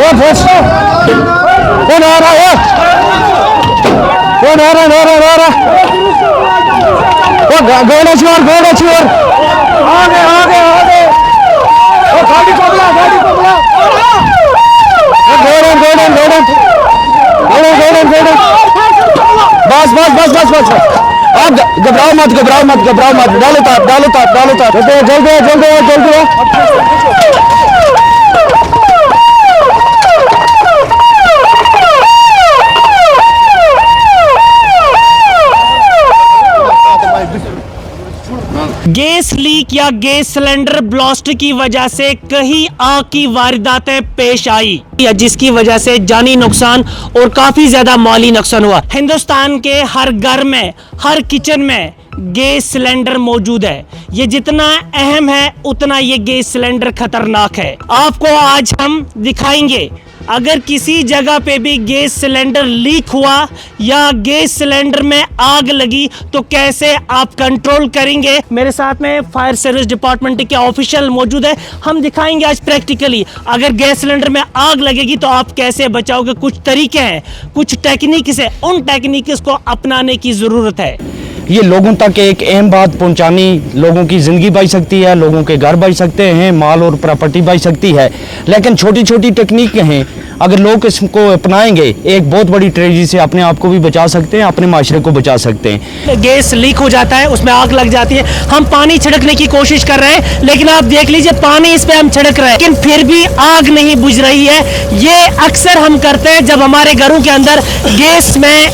कौन आ रहा है? कौन आ रहा? गोड़ा छोड़ आगे गाड़ी को बुला बस आप घबराओ मत डालो तार जल्दी गैस लीक या गैस सिलेंडर ब्लास्ट की वजह से कई आग की वारदातें पेश आई, जिसकी वजह से जानी नुकसान और काफी ज्यादा माली नुकसान हुआ। हिंदुस्तान के हर घर में, हर किचन में गैस सिलेंडर मौजूद है। ये जितना अहम है उतना ये गैस सिलेंडर खतरनाक है। आपको आज हम दिखाएंगे, अगर किसी जगह पे भी गैस सिलेंडर लीक हुआ या गैस सिलेंडर में आग लगी तो कैसे आप कंट्रोल करेंगे। मेरे साथ में फायर सर्विस डिपार्टमेंट के ऑफिशियल मौजूद है। हम दिखाएंगे आज प्रैक्टिकली, अगर गैस सिलेंडर में आग लगेगी तो आप कैसे बचाओगे। कुछ तरीके हैं, कुछ टेक्निक्स है, उन टेक्निक्स को अपनाने की जरूरत है। ये लोगों तक एक अहम बात पहुंचानी, लोगों की ज़िंदगी बच सकती है, लोगों के घर बच सकते हैं, माल और प्रॉपर्टी बच सकती है। लेकिन छोटी छोटी टेक्निक हैं, अगर लोग इसको अपनाएंगे एक बहुत बड़ी ट्रेजेडी से अपने आप को भी बचा सकते हैं, अपने माशरे को बचा सकते हैं। गैस लीक हो जाता है, उसमें आग लग जाती है, हम पानी छिड़कने की कोशिश कर रहे हैं, लेकिन आप देख लीजिए पानी इस पे हम छिड़क रहे हैं लेकिन फिर भी आग नहीं बुझ रही है। ये अक्सर हम करते हैं जब हमारे घरों के अंदर गैस में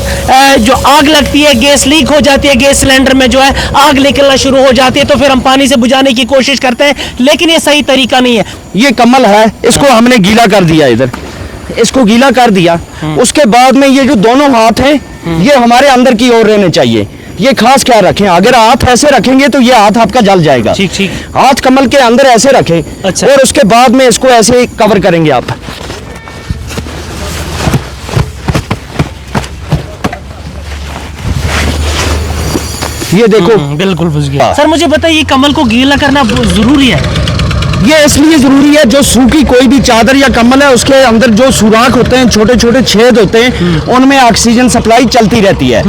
जो आग लगती है, गैस लीक हो जाती है, गैस सिलेंडर में जो है आग निकलना शुरू हो जाती है, तो फिर हम पानी से बुझाने की कोशिश करते हैं, लेकिन ये सही तरीका नहीं है। ये कमल है, इसको हमने गीला कर दिया, इधर इसको गीला कर दिया। उसके बाद में ये जो दोनों हाथ हैं ये हमारे अंदर की ओर रहने चाहिए। ये खास क्या रखें, अगर हाथ ऐसे रखेंगे तो ये हाथ आपका जल जाएगा। ठीक। हाथ कमल के अंदर ऐसे रखें। अच्छा। और उसके बाद में इसको ऐसे कवर करेंगे आप। ये देखो बिल्कुल बुझ गया। सर मुझे बताइए, कमल को गीला करना जरूरी है? ये इसलिए जरूरी है, जो सूखी कोई भी चादर या कम्बल है उसके अंदर जो सुराख होते हैं, छोटे छोटे छेद होते हैं, उनमें ऑक्सीजन सप्लाई चलती रहती है।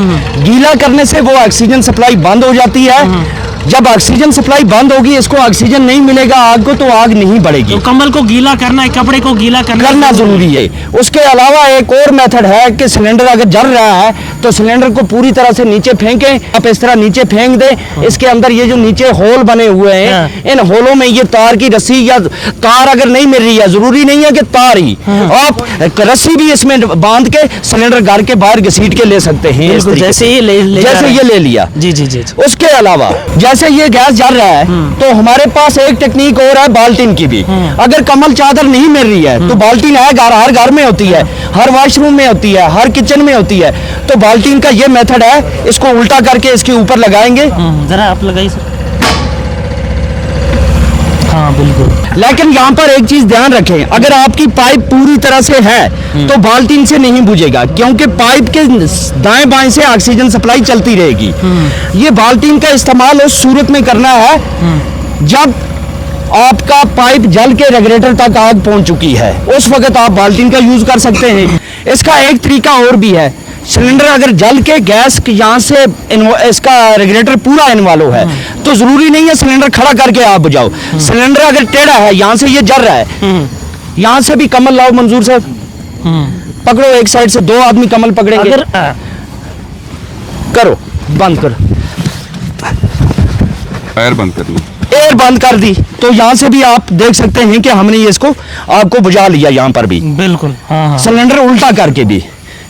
गीला करने से वो ऑक्सीजन सप्लाई बंद हो जाती है। जब ऑक्सीजन सप्लाई बंद होगी, इसको ऑक्सीजन नहीं मिलेगा आग को, तो आग नहीं बढ़ेगी। तो कम्बल को गीला करना है, कपड़े को गीला करना जरूरी है। उसके अलावा एक और मेथड है कि सिलेंडर अगर जल रहा है तो सिलेंडर को पूरी तरह से नीचे फेंकें। आप इस तरह नीचे फेंक दें, इसके अंदर ये जो नीचे होल बने हुए हैं, इन होलों में ये तार की रस्सी या तार अगर नहीं मिल रही है, जरूरी नहीं है कि तार ही, आप रस्सी भी इसमें बांध के सिलेंडर घर के बाहर घसीट के ले सकते हैं। जैसे ये ले लिया। जी। उसके अलावा जैसे ये गैस जल रहा है तो हमारे पास एक टेक्निक और है बाल्टीन की भी। अगर कमल चादर नहीं मिल रही है तो बाल्टीन है, हर घर में होती है, हर वॉशरूम में होती है, हर किचन में होती है। तो बाल्टीन का ये मेथड है, इसको उल्टा करके इसके ऊपर लगाएंगे। जरा आप लगाइए सर। हाँ बिल्कुल। लेकिन यहाँ पर एक चीज ध्यान रखें, अगर आपकी पाइप पूरी तरह से है तो बाल्टीन से नहीं बुझेगा, क्योंकि पाइप के दाएं बाएं से ऑक्सीजन सप्लाई चलती रहेगी। ये बाल्टीन का इस्तेमाल उस सूरत में करना है जब आपका पाइप जल के रेगुलेटर तक आग पहुंच चुकी है, उस वक्त आप बाल्टीन का यूज कर सकते हैं। इसका एक तरीका और भी है, सिलेंडर अगर जल के गैस यहाँ से इसका रेगुलेटर पूरा इन्वॉल्व है तो जरूरी नहीं है सिलेंडर खड़ा करके आप बुझाओ। सिलेंडर अगर टेढ़ा है, यहाँ से ये जल रहा है, यहाँ से भी कमल लाओ मंजूर साहब, पकड़ो एक साइड से, 2 आदमी कमल पकड़ेंगे। करो, बंद करो, एयर बंद कर ली, एयर बंद कर दी, तो यहाँ से भी आप देख सकते हैं कि हमने ये इसको आपको बुझा लिया। यहाँ पर भी बिल्कुल सिलेंडर उल्टा करके भी,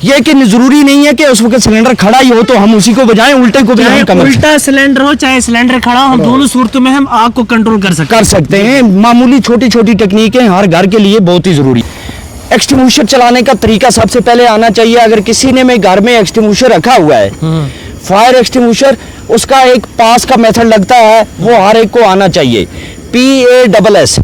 ये कि जरूरी नहीं है कि उस वक्त सिलेंडर खड़ा ही हो तो हम उसी को बजाएं, उल्टे को भी हम कमल, उल्टा सिलेंडर हो चाहे सिलेंडर खड़ा हो, हम दोनों सूरतों में हम आग को कंट्रोल कर सकते हैं। मामूली छोटी छोटी टेक्निकें हर घर के लिए बहुत ही जरूरी। एक्सटिंग्विशर चलाने का तरीका सबसे पहले आना चाहिए। अगर किसी ने में घर में एक्सटिंग्विशर रखा हुआ है, फायर एक्सटिंग्विशर, उसका एक पास का मेथड लगता है, वो हर एक को आना चाहिए। PASS,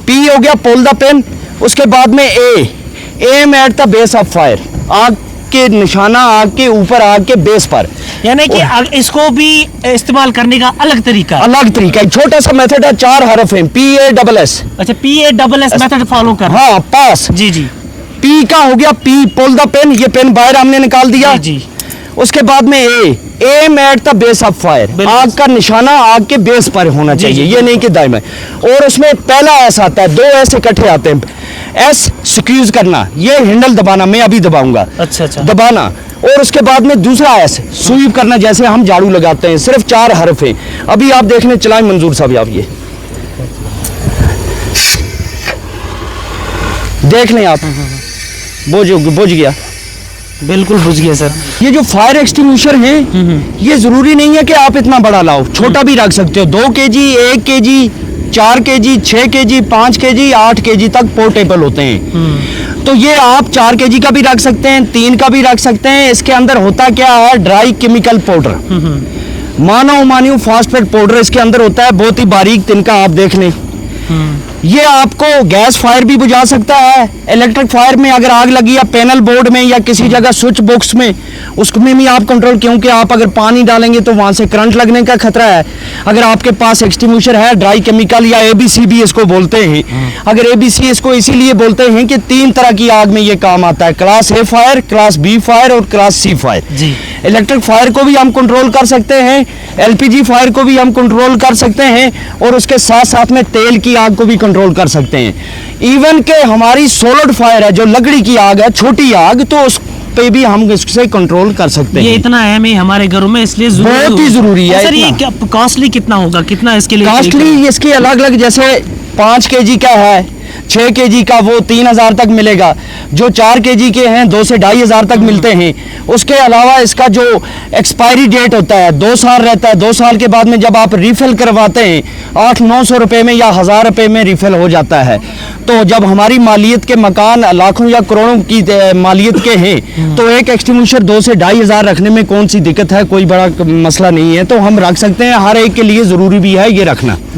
P हो गया पुल द पिन, उसके बाद में aim at the base of fire, आग के निशाना आग के ऊपर, आग के बेस पर, यानी कि इसको भी इस्तेमाल करने का अलग तरीका छोटा सा मेथड है, 4 हरफ है, PASS। अच्छा, PASS मेथड फॉलो कर। हाँ, पास। जी पी का हो गया, पी पुल द पेन, ये पेन बाहर हमने निकाल दिया। जी। उसके बाद में aim at the base of fire, आग का निशाना आग के बेस पर होना चाहिए, ये नहीं कि दाएं में। और उसमें पहला एस आता है, 2 एस इकट्ठे आते हैं। एस स्क्यूज करना, ये हैंडल दबाना, मैं अभी दबाऊंगा, अच्छा अच्छा। दबाना। और उसके बाद में दूसरा एस स्वीप करना, जैसे हम झाड़ू लगाते हैं। सिर्फ 4 हरफ हैं। अभी आप देखने चलाएं मंजूर साहब, आप ये देख लें आप। बुझ गया, बिल्कुल बुझ गया सर। ये जो फायर एक्सटिंग्विशर है, ये जरूरी नहीं है कि आप इतना बड़ा लाओ, छोटा भी रख सकते हो। 2 KG, 1 KG, 4 KG, 6 KG, 5 KG, 8 KG तक पोर्टेबल होते हैं। तो ये आप 4 केजी का भी रख सकते हैं, 3 का भी रख सकते हैं। इसके अंदर होता क्या है, ड्राई केमिकल पाउडर, मानो फास्फेट पाउडर इसके अंदर होता है, बहुत ही बारीक तिनका, आप देख लें। ये आपको गैस फायर भी बुझा सकता है। इलेक्ट्रिक फायर में अगर आग लगी या पैनल बोर्ड में या किसी जगह स्विच बॉक्स में, उसमें भी आप कंट्रोल, क्योंकि आप अगर पानी डालेंगे तो वहां से करंट लगने का खतरा है। अगर आपके पास एक्सटिंग्विशर है, ड्राई केमिकल या एबीसी भी इसको बोलते हैं। अगर एबीसी इसको इसीलिए बोलते हैं कि 3 तरह की आग में ये काम आता है, class A fire, class B fire और क्लास सी फायर। जी। इलेक्ट्रिक फायर को भी हम कंट्रोल कर सकते हैं, एलपीजी फायर को भी हम कंट्रोल कर सकते हैं, और उसके साथ साथ में तेल की आग को भी कंट्रोल कर सकते हैं। इवन के हमारी सॉलिड फायर है, जो लकड़ी की आग है, छोटी आग, तो उस पे भी हम इससे कंट्रोल कर सकते ये हैं। इतना अहम है हमारे घरों में, इसलिए बहुत ही जरूरी है। सर ये इतना। क्या कॉस्टली कितना होगा, कितना इसके लिए? कॉस्टली इसकी अलग अलग, जैसे 5 केजी का है, 6 केजी का, वो 3000 तक मिलेगा। जो 4 केजी के हैं 2 से 2500 तक मिलते हैं। उसके अलावा इसका जो एक्सपायरी डेट होता है 2 साल रहता है। 2 साल के बाद में जब आप रिफिल करवाते हैं 800-900 रुपए में या 1000 रुपए में रिफिल हो जाता है। तो जब हमारी मालियत के मकान लाखों या करोड़ों की मालियत के हैं, तो एक एक्सटिंग्विशर 2 से 2500 रखने में कौन सी दिक्कत है, कोई बड़ा मसला नहीं है। तो हम रख सकते हैं, हर एक के लिए ज़रूरी भी है ये रखना।